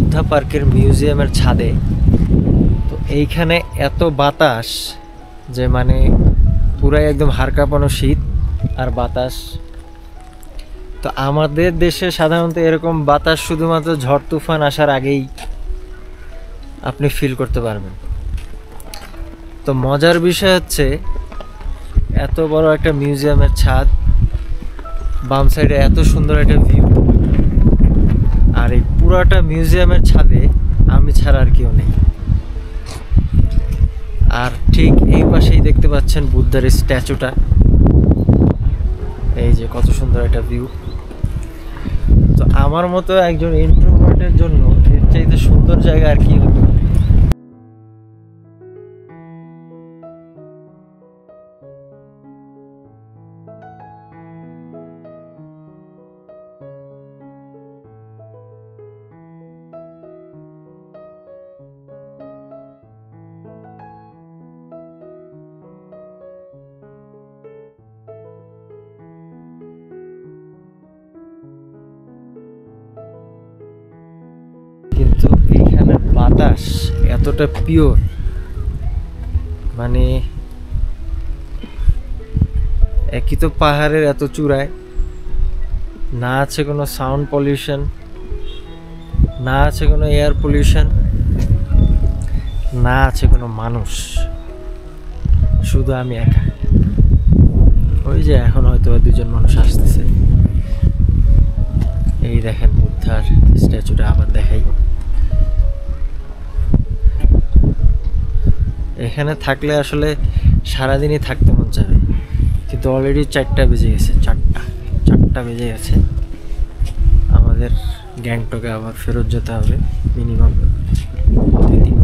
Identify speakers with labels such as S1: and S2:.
S1: বুদ্ধা পার্কের মিউজিয়ামের ছাদে। তো এইখানে এত বাতাস যে মানে পুরাই একদম হাড় কাঁপানো শীত আর বাতাস। তো আমাদের দেশে সাধারণত এরকম বাতাস শুধুমাত্র ঝড় তুফান আসার আগেই আপনি ফিল করতে পারবেন। তো মজার বিষয় হচ্ছে এত বড় একটা মিউজিয়ামের ছাদ, বাম সাইডে এত সুন্দর একটা ভিউ, আর এই পুরাটা মিউজিয়ামের ছাদে আমি ছাড়া আর কেউ নেই। আর ঠিক এই পাশেই দেখতে পাচ্ছেন বুদ্ধার স্ট্যাচুটা। এই যে কত সুন্দর একটা ভিউ। তো আমার মতো একজন ইন্ট্রোভার্টের জন্য এর চাইতে সুন্দর জায়গা আর কি হতে পারে। কিন্তু এইখানে বাতাস এতটা পিওর, মানে একই তো পাহাড়ের এত চূড়ায়, না আছে কোনো সাউন্ড পলিউশন, না আছে কোনো এয়ার পলিউশন, না আছে কোনো মানুষ, শুধু আমি একা। ওই যে এখন হয়তো দুজন মানুষ আসতেছে। এই দেখেন বুদ্ধার স্ট্যাচুটা, আবার দেখাই। এখানে থাকলে আসলে সারাদিনই থাকতে মন চাবে, কিন্তু অলরেডি 4টা বেজে গেছে। 4টা বেজে গেছে। আমাদের গ্যাংটকে আবার ফেরত যেতে হবে মিনিমাম 2-3